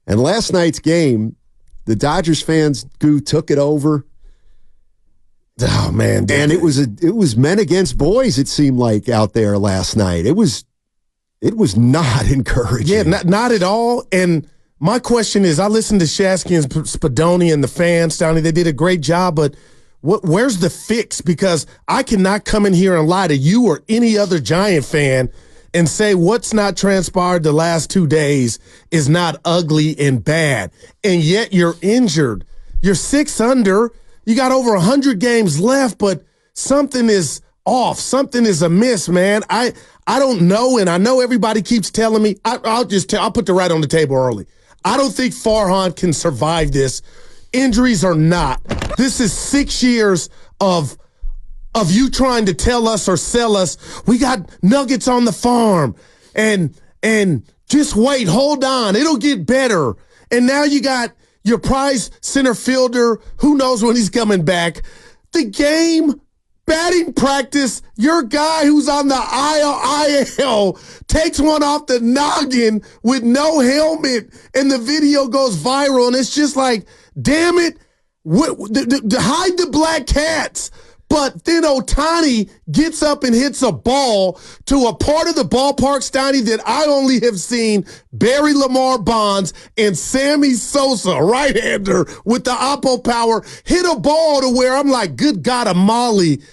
And last night's game, the Dodgers fans took it over. Oh man, and it was men against boys. It seemed like out there last night. It was not encouraging. Yeah, not at all. And my question is, I listened to Shasky and Spadoni and the fans, Steiny. They did a great job, but where's the fix? Because I cannot come in here and lie to you or any other Giant fan and say what's not transpired the last 2 days is not ugly and bad. And yet you're injured. You're 6 under. You got over 100 games left, but something is off. Something is amiss, man. I don't know, and I know everybody keeps telling me. I'll put the right on the table early. I don't think Farhan can survive this. Injuries or not. This is 6 years of you trying to tell us or sell us, we got nuggets on the farm, and just wait, hold on, it'll get better. And now you got your prize center fielder, who knows when he's coming back. The game, batting practice, your guy who's on the IL takes one off the noggin with no helmet, and the video goes viral, and it's just like, damn it, hide the black cats. But then Ohtani gets up and hits a ball to a part of the ballpark, Steiny, that I only have seen Barry Lamar Bonds and Sammy Sosa, right-hander with the oppo power, hit a ball to where I'm like, good God, Amali,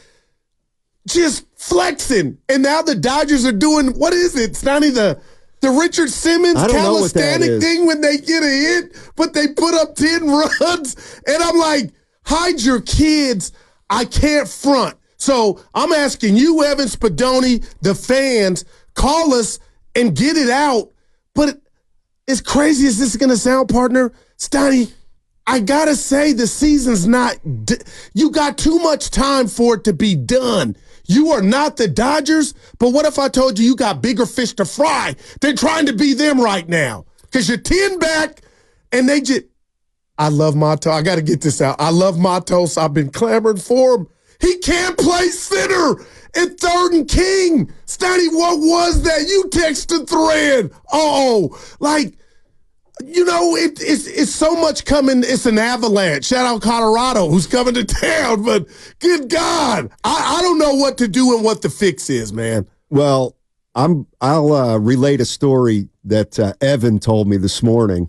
just flexing. And now the Dodgers are doing, what is it, Steiny, the Richard Simmons calisthenic thing when they get a hit, but they put up 10 runs. And I'm like, hide your kids. I can't front. So I'm asking you, Evan Spadoni, the fans, call us and get it out. But as crazy as this is going to sound, partner, Steiny, I got to say the season's not you got too much time for it to be done. You are not the Dodgers, but what if I told you got bigger fish to fry than trying to be them right now? Because you're 10 back, and they just... I love Matos. I got to get this out. I love Matos. I've been clamoring for him. He can't play center at third and king. Steiny, what was that? You texted thread. Like, you know, it's so much coming. It's an avalanche. Shout out Colorado, who's coming to town. But good God, I don't know what to do and what the fix is, man. Well, I'll relate a story that Evan told me this morning.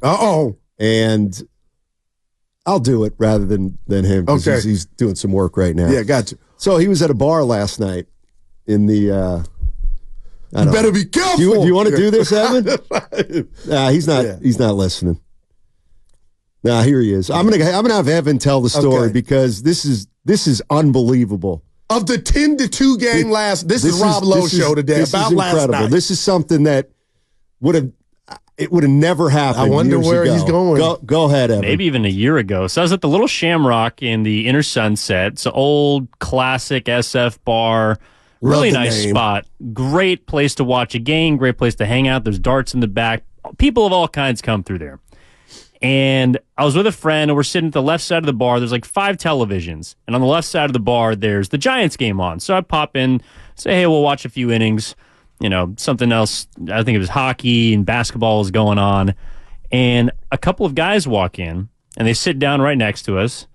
And I'll do it rather than him, because he's doing some work right now. Yeah, gotcha. So he was at a bar last night in the you better be careful. Do you want to do this, Evan? Nah, he's not. He's not listening. Nah, here he is. I'm gonna have Evan tell the story because this is unbelievable. Of the 10-2 game this is Rob Lowe's show today. This about is last incredible. night. This is something that would have never happened. I wonder where he's going. Go ahead, Evan. Maybe even a year ago. So I was at the Little Shamrock in the Inner Sunset. It's an old classic SF bar. Really nice spot. Great place to watch a game. Great place to hang out. There's darts in the back. People of all kinds come through there. And I was with a friend, and we're sitting at the left side of the bar. There's like 5 televisions. And on the left side of the bar, there's the Giants game on. So I pop in, say, hey, we'll watch a few innings. You know, something else. I think it was hockey and basketball is going on. And a couple of guys walk in, and they sit down right next to us.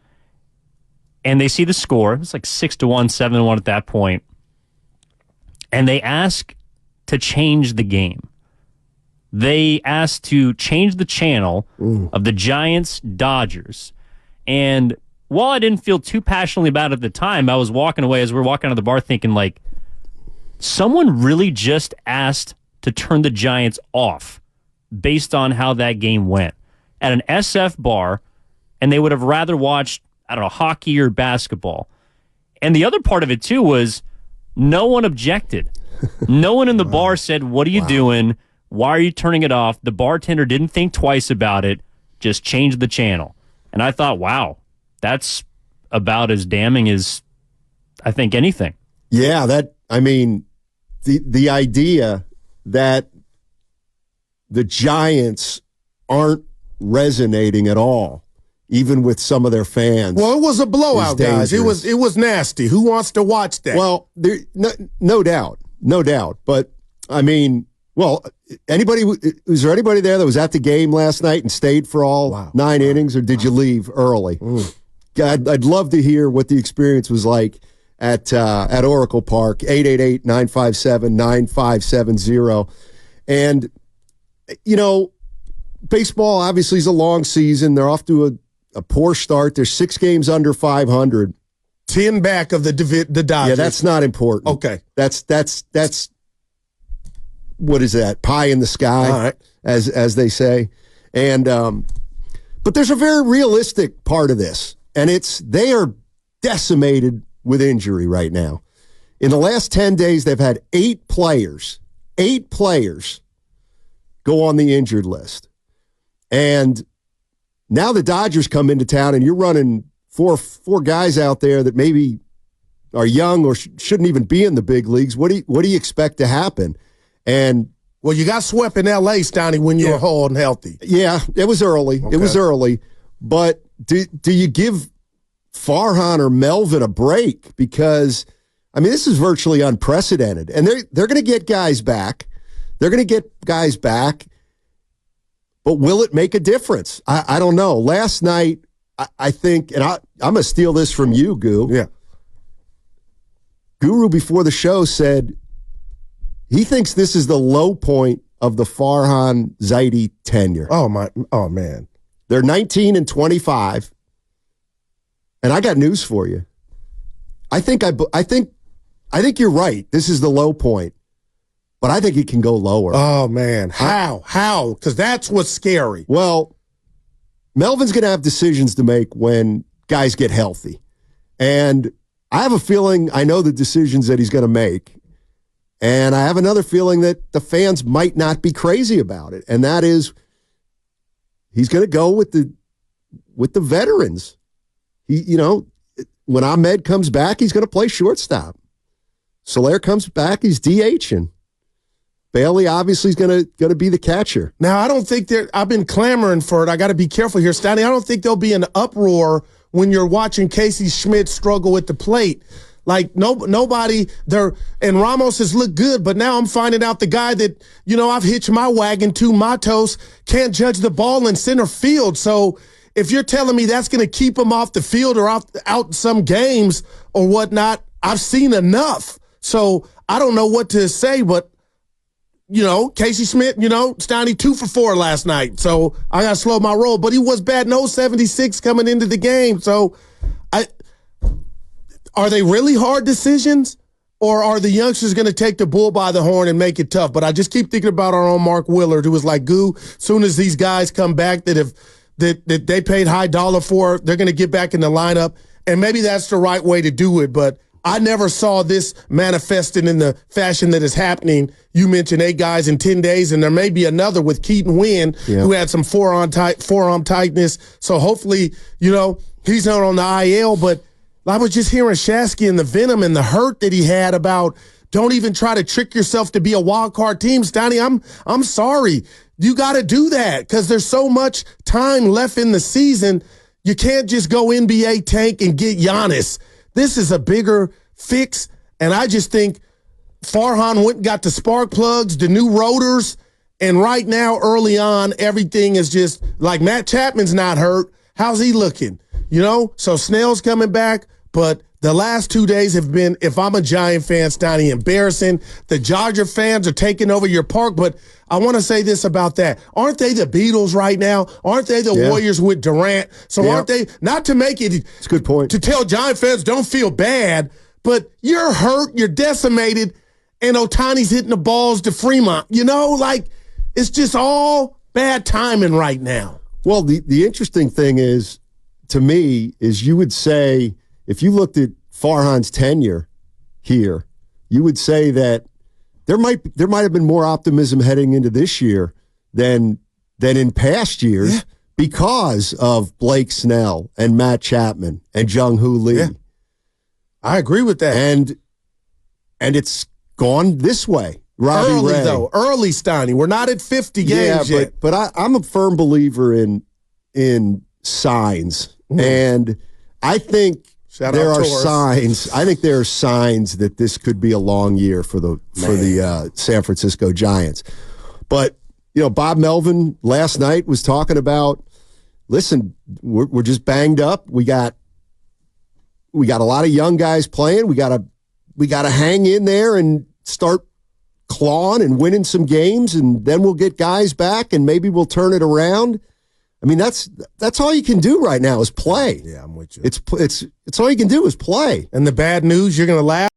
And they see the score. It's like 6-1, 7-1 at that point. And they ask to change the game. They asked to change the channel of the Giants-Dodgers. And while I didn't feel too passionately about it at the time, I was walking away as we were walking out of the bar thinking, like, someone really just asked to turn the Giants off based on how that game went at an SF bar, and they would have rather watched, I don't know, hockey or basketball. And the other part of it, too, was no one objected. No one in the bar said, what are you doing? Why are you turning it off? The bartender didn't think twice about it, just changed the channel. And I thought, wow, that's about as damning as I think anything. Yeah, the idea that the Giants aren't resonating at all, even with some of their fans. Well, it was a blowout, guys. It was nasty. Who wants to watch that? Well, no doubt. But I mean, Well, was there anybody there that was at the game last night and stayed for all 9 innings, or did you leave early? I'd love to hear what the experience was like at Oracle Park. 888-957-9570. And, baseball obviously is a long season. They're off to a poor start. They're 6 games under 500. 10 back of the Dodgers. Yeah, that's not important. Okay. That's what is that? Pie in the sky, all right, as they say. And but there's a very realistic part of this, and they are decimated with injury right now. In the last 10 days, they've had 8 players go on the injured list. And now the Dodgers come into town, and you're running four guys out there that maybe are young or shouldn't even be in the big leagues. What do you expect to happen? And well, you got swept in L.A., Steiny, when you were whole and healthy. Yeah, it was early. Okay. It was early. But do you give Farhan or Melvin a break? Because, this is virtually unprecedented. And they're going to get guys back. But will it make a difference? I don't know. Last night, I think, and I'm going to steal this from you, Goo. Yeah. Guru, before the show, said he thinks this is the low point of the Farhan Zaidi tenure. Oh man. They're 19 and 25. And I got news for you. I think you're right. This is the low point. But I think it can go lower. Oh man. How? Because that's what's scary. Well, Melvin's going to have decisions to make when guys get healthy. And I have a feeling I know the decisions that he's going to make. And I have another feeling that the fans might not be crazy about it. And that is, he's going to go with the veterans. When Ahmed comes back, he's going to play shortstop. Soler comes back, he's DHing. Bailey obviously is going to be the catcher. Now, I don't think I've been clamoring for it. I got to be careful here, Steiny. I don't think there'll be an uproar when you're watching Casey Schmidt struggle at the plate. Like, nobody there, and Ramos has looked good, but now I'm finding out the guy that, I've hitched my wagon to, Matos, can't judge the ball in center field. So if you're telling me that's going to keep him off the field or out some games or whatnot, I've seen enough. So I don't know what to say, but, Casey Schmidt, Steiny 2 for 4 last night. So I got to slow my roll, but he was batting 0.76 coming into the game. So are they really hard decisions, or are the youngsters going to take the bull by the horn and make it tough? But I just keep thinking about our own Mark Willard, who was like, Goo, soon as these guys come back that they paid high dollar for, they're going to get back in the lineup. And maybe that's the right way to do it. But I never saw this manifested in the fashion that is happening. You mentioned 8 guys in 10 days, and there may be another with Keaton Wynn, who had some forearm tightness. So hopefully, he's not on the IL, but I was just hearing Shasky and the venom and the hurt that he had about don't even try to trick yourself to be a wild card team. Steiny, I'm sorry. You got to do that because there's so much time left in the season. You can't just go NBA tank and get Giannis. This is a bigger fix, and I just think Farhan went and got the spark plugs, the new rotors, and right now, early on, everything is just like Matt Chapman's not hurt. How's he looking? So Snell's coming back. But the last 2 days have been, if I'm a Giant fan, Steiny, embarrassing. The Dodger fans are taking over your park. But I want to say this about that. Aren't they the Beatles right now? Aren't they the Warriors with Durant? So aren't they, not to make it, it's a good point, to tell Giant fans don't feel bad, but you're hurt, you're decimated, and Ohtani's hitting the balls to Fremont. It's just all bad timing right now. Well, the interesting thing is, to me, is you would say, if you looked at Farhan's tenure here, you would say that there might have been more optimism heading into this year than in past years because of Blake Snell and Matt Chapman and Jung-Hoo Lee. Yeah. I agree with that. And it's gone this way. Robbie early, Ray. though. Early, Steiny. We're not at 50 games yet. But I'm a firm believer in signs. And I think there are signs. I think there are signs that this could be a long year for the San Francisco Giants. But, Bob Melvin last night was talking about, listen, we're just banged up. We got a lot of young guys playing. We got to hang in there and start clawing and winning some games, and then we'll get guys back, and maybe we'll turn it around. I mean, that's all you can do right now is play. Yeah, I'm with you. It's all you can do is play. And the bad news, you're going to laugh.